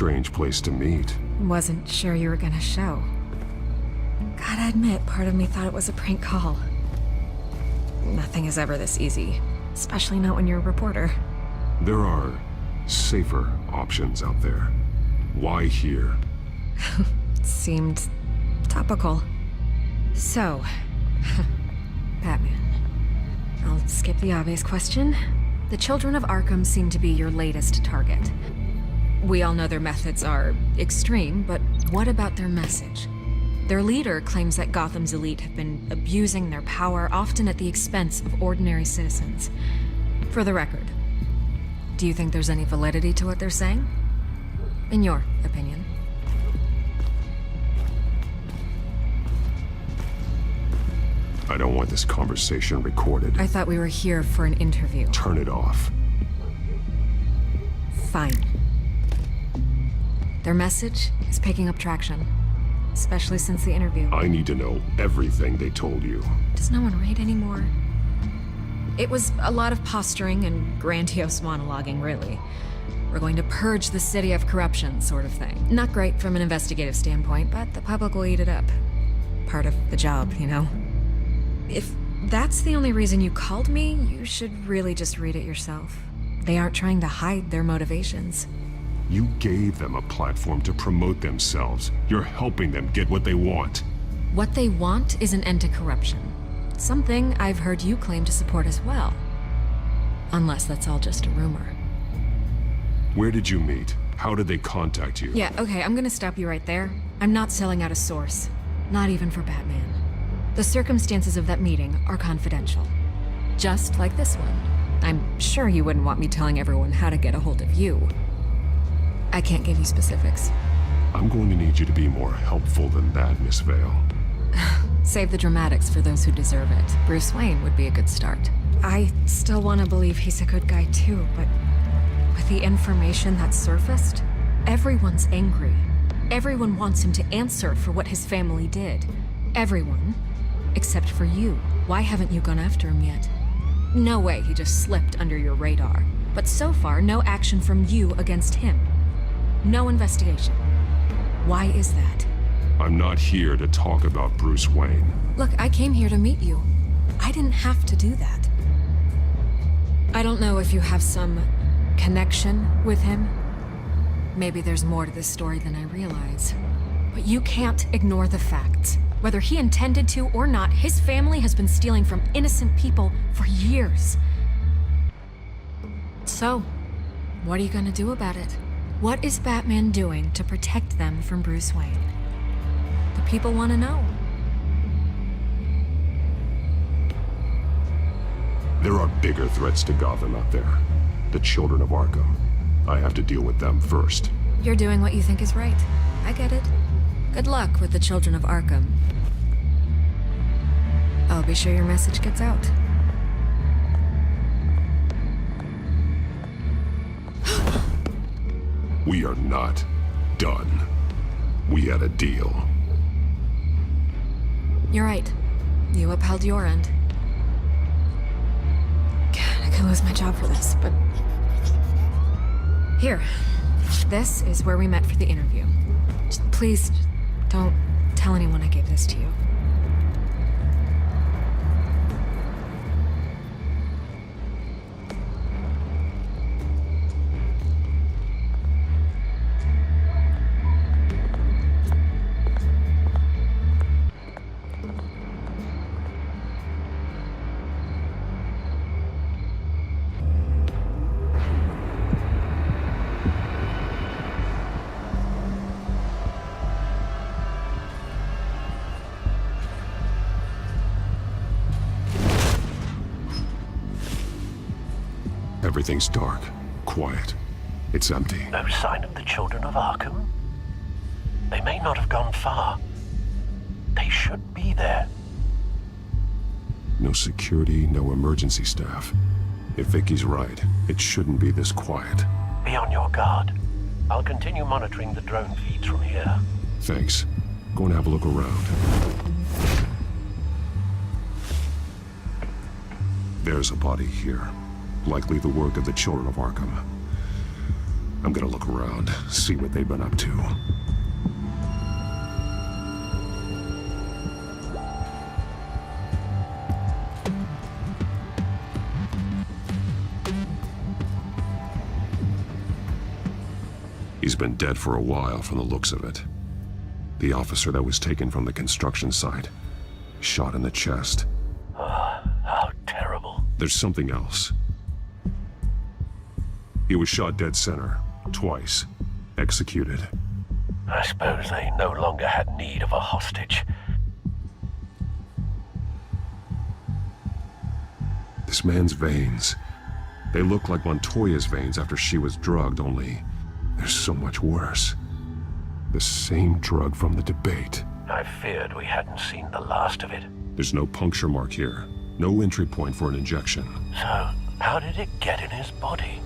Strange place to meet. Wasn't sure you were gonna show. Gotta admit, part of me thought it was a prank call. Nothing is ever this easy, especially not when you're a reporter. There are safer options out there. Why here? Seemed topical. So, Batman. I'll skip the obvious question. The children of Arkham seem to be your latest target. We all know their methods are extreme, but what about their message? Their leader claims that Gotham's elite have been abusing their power, often at the expense of ordinary citizens. For the record, do you think there's any validity to what they're saying? In your opinion? I don't want this conversation recorded. I thought we were here for an interview. Turn it off. Fine. Their message is picking up traction, especially since the interview. I need to know everything they told you. Does no one read anymore? It was a lot of posturing and grandiose monologuing, really. We're going to purge the city of corruption, sort of thing. Not great from an investigative standpoint, but the public will eat it up. Part of the job, you know? If that's the only reason you called me, you should really just read it yourself. They aren't trying to hide their motivations. You gave them a platform to promote themselves. You're helping them get what they want. What they want is an end to corruption. Something I've heard you claim to support as well. Unless that's all just a rumor. Where did you meet? How did they contact you? Yeah, okay, I'm gonna stop you right there. I'm not selling out a source. Not even for Batman. The circumstances of that meeting are confidential. Just like this one. I'm sure you wouldn't want me telling everyone how to get a hold of you. I can't give you specifics. I'm going to need you to be more helpful than that, Miss Vale. Save the dramatics for those who deserve it. Bruce Wayne would be a good start. I still want to believe he's a good guy too, but with the information that's surfaced, everyone's angry. Everyone wants him to answer for what his family did. Everyone. Except for you. Why haven't you gone after him yet? No way he just slipped under your radar. But so far, no action from you against him. No investigation. Why is that? I'm not here to talk about Bruce Wayne. Look, I came here to meet you. I didn't have to do that. I don't know if you have some connection with him. Maybe there's more to this story than I realize. But you can't ignore the facts. Whether he intended to or not, his family has been stealing from innocent people for years. So, what are you gonna do about it? What is Batman doing to protect them from Bruce Wayne? The people want to know. There are bigger threats to Gotham out there. The children of Arkham. I have to deal with them first. You're doing what you think is right. I get it. Good luck with the children of Arkham. I'll be sure your message gets out. We are not done. We had a deal. You're right. You upheld your end. God, I could lose my job for this, but... Here. This is where we met for the interview. Just please, don't tell anyone I gave this to you. Everything's dark, quiet. It's empty. No sign of the children of Arkham? They may not have gone far. They should be there. No security, no emergency staff. If Vicky's right, it shouldn't be this quiet. Be on your guard. I'll continue monitoring the drone feeds from here. Thanks. Go and have a look around. There's a body here. Likely the work of the children of Arkham. I'm gonna look around, see what they've been up to. He's been dead for a while from the looks of it. The officer that was taken from the construction site, shot in the chest. How terrible. There's something else. He was shot dead center, twice, executed. I suppose they no longer had need of a hostage. This man's veins, they look like Montoya's veins after she was drugged, only they're so much worse. The same drug from the debate. I feared we hadn't seen the last of it. There's no puncture mark here, no entry point for an injection. So, how did it get in his body?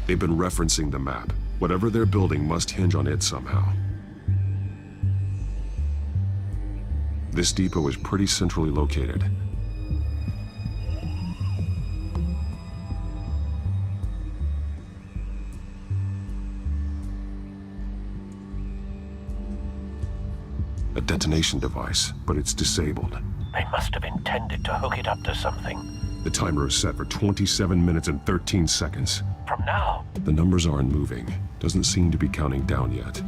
They've been referencing the map. Whatever they're building must hinge on it somehow. This depot is pretty centrally located. A detonation device, but it's disabled. They must have intended to hook it up to something. The timer is set for 27 minutes and 13 seconds. From now? The numbers aren't moving. Doesn't seem to be counting down yet.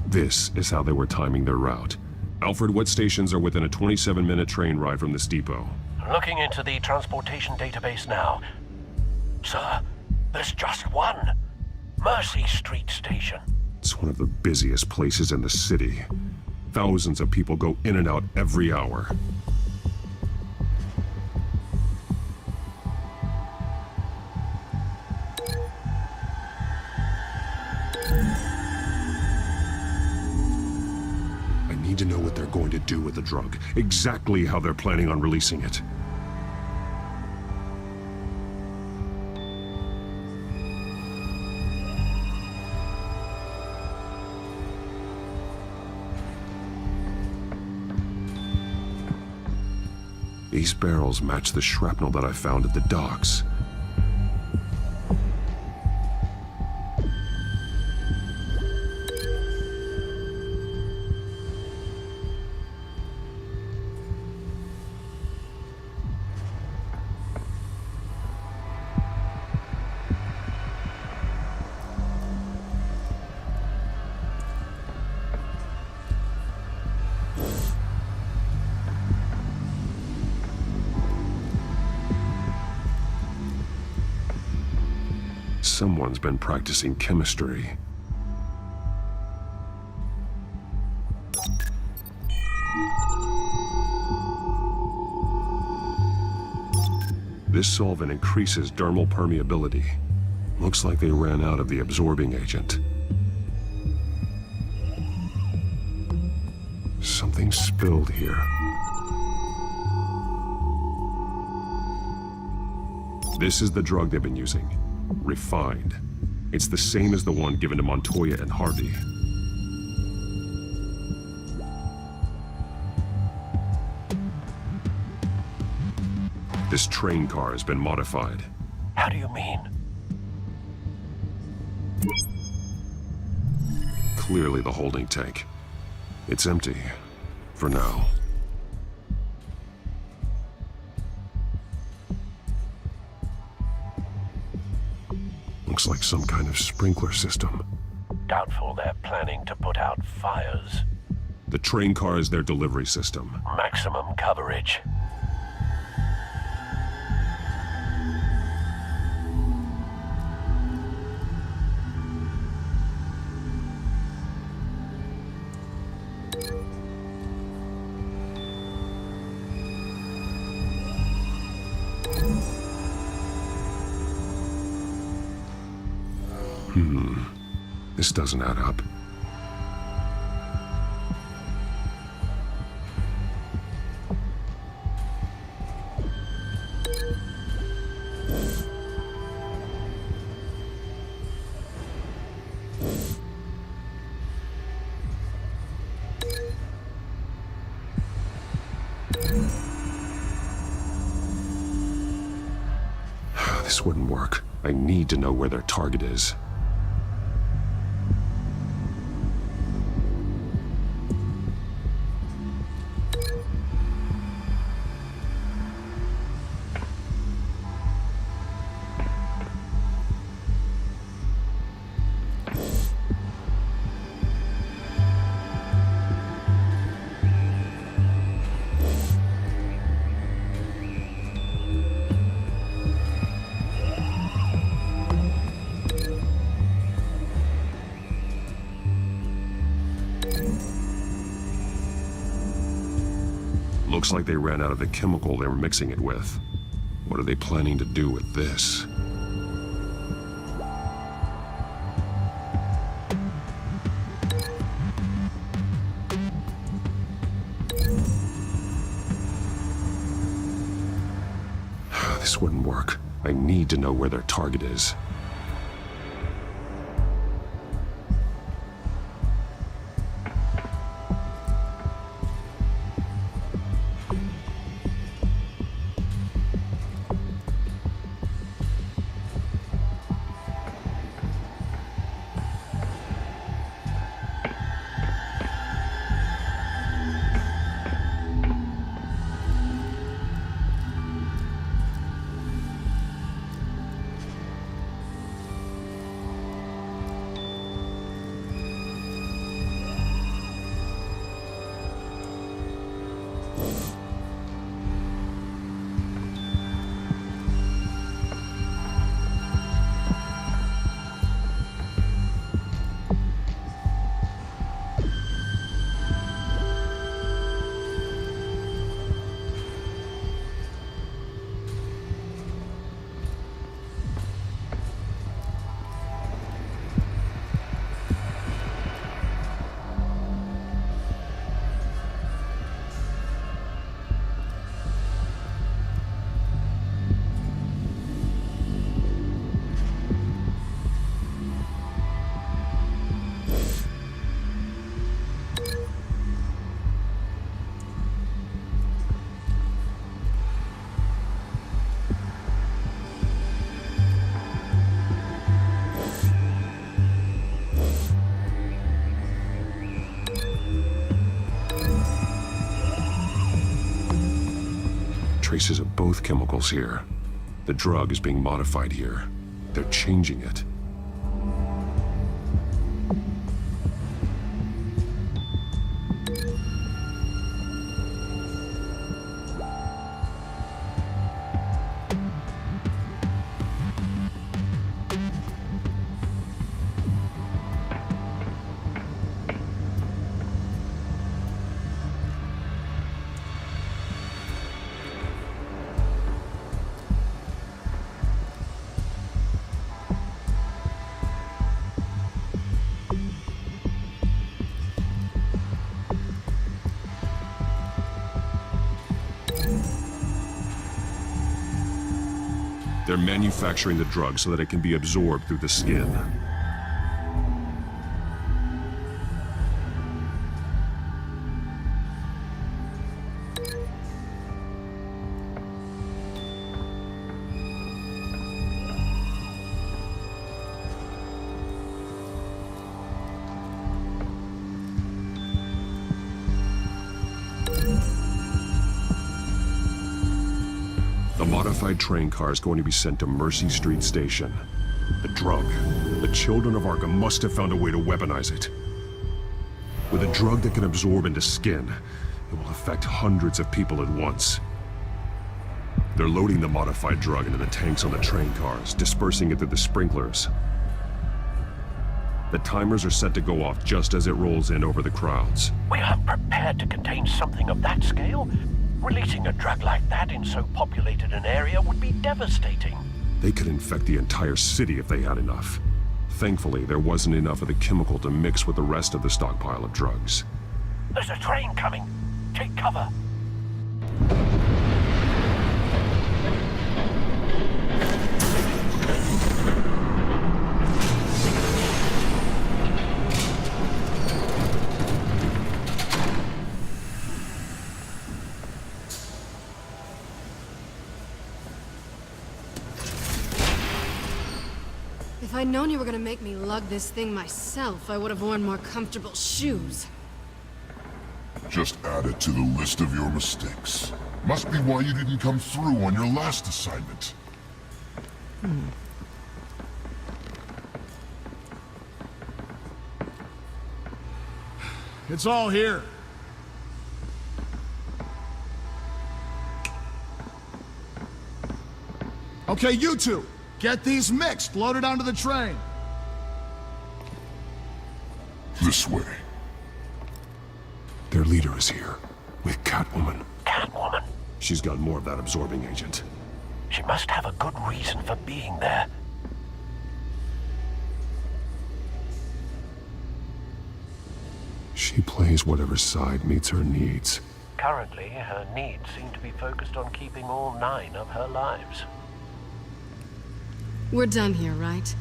This is how they were timing their route. Alfred, what stations are within a 27-minute train ride from this depot? Looking into the transportation database now. Sir, there's just one. Mercy Street Station. It's one of the busiest places in the city. Thousands of people go in and out every hour. I need to know what they're going to do with the drug. Exactly how they're planning on releasing it. These barrels match the shrapnel that I found at the docks. Someone's been practicing chemistry. This solvent increases dermal permeability. Looks like they ran out of the absorbing agent. Something spilled here. This is the drug they've been using. Refined. It's the same as the one given to Montoya and Harvey. This train car has been modified. How do you mean? Clearly the holding tank. It's empty. For now. Looks like some kind of sprinkler system. Doubtful they're planning to put out fires. The train car is their delivery system. Maximum coverage. This doesn't add up. This wouldn't work. I need to know where their target is. Looks like they ran out of the chemical they were mixing it with. What are they planning to do with this? This wouldn't work. I need to know where their target is. Traces of both chemicals here. The drug is being modified here. They're changing it. They're manufacturing the drug so that it can be absorbed through the skin. Modified train car is going to be sent to Mercy Street Station. The drug. The children of Arkham must have found a way to weaponize it. With a drug that can absorb into skin, it will affect hundreds of people at once. They're loading the modified drug into the tanks on the train cars, dispersing it through the sprinklers. The timers are set to go off just as it rolls in over the crowds. We aren't prepared to contain something of that scale. Releasing a drug like that in so populated an area would be devastating. They could infect the entire city if they had enough. Thankfully, there wasn't enough of the chemical to mix with the rest of the stockpile of drugs. There's a train coming. Take cover. If I'd known you were gonna make me lug this thing myself, I would have worn more comfortable shoes. Just add it to the list of your mistakes. Must be why you didn't come through on your last assignment. It's all here. Okay, you two, get these mixed, loaded onto the train. This way. Their leader is here, with Catwoman. Catwoman? She's got more of that absorbing agent. She must have a good reason for being there. She plays whatever side meets her needs. Currently, her needs seem to be focused on keeping all 9 of her lives. We're done here, right?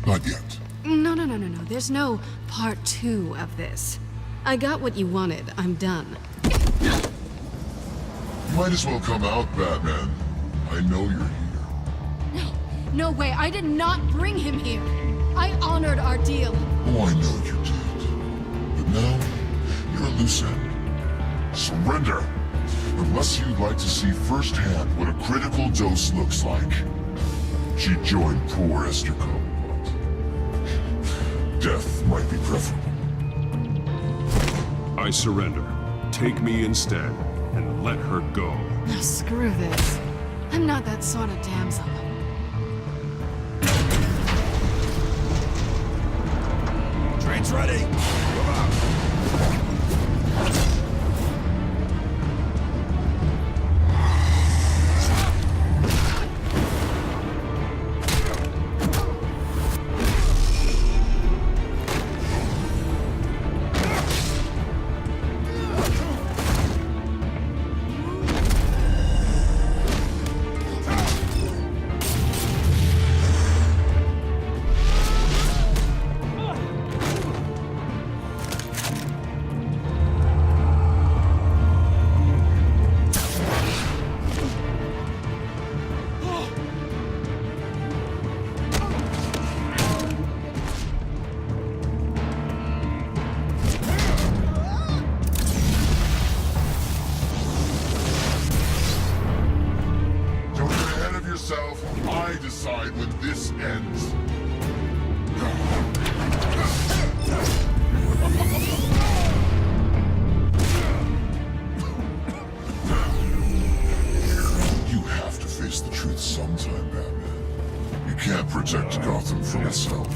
Not yet. No. There's no part 2 of this. I got what you wanted. I'm done. You might as well come out, Batman. I know you're here. No way. I did not bring him here. I honored our deal. Oh, I know you did. But now, you're a loose end. Surrender! Unless you'd like to see firsthand what a critical dose looks like. She joined poor Esther Cobb. Death might be preferable. I surrender. Take me instead, and let her go. Now screw this. I'm not that sort of damsel. Train's ready. Move out. I decide when this ends. You have to face the truth sometime, Batman. You can't protect Gotham from itself.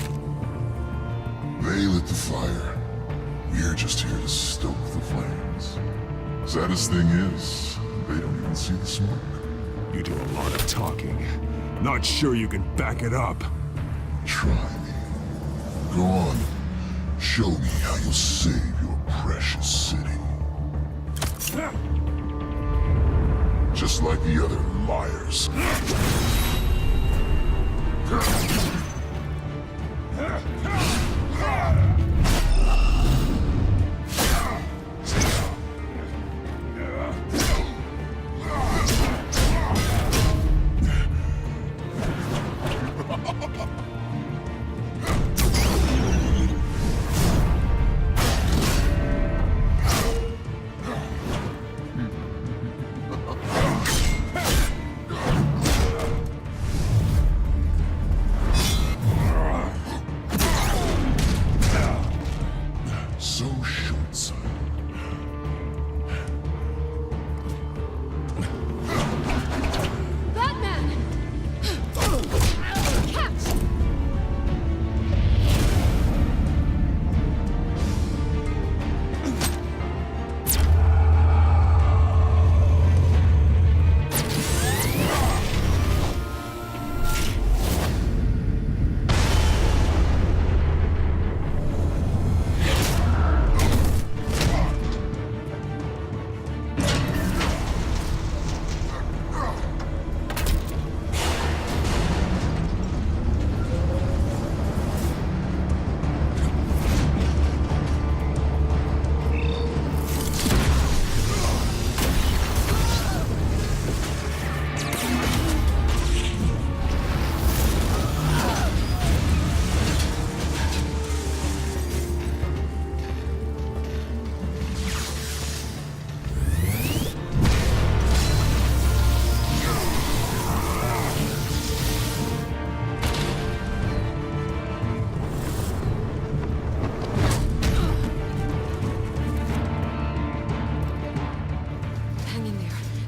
They lit the fire. We're just here to stoke the flames. Saddest thing is, they don't even see the smoke. You do a lot of talking. Not sure you can back it up. Try me. Go on. Show me how you'll save your precious city. Just like the other liars.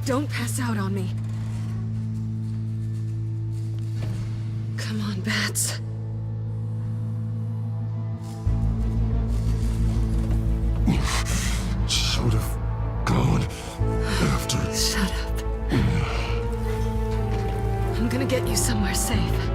Don't pass out on me. Come on, Bats. Should have gone after. Shut up. I'm gonna get you somewhere safe.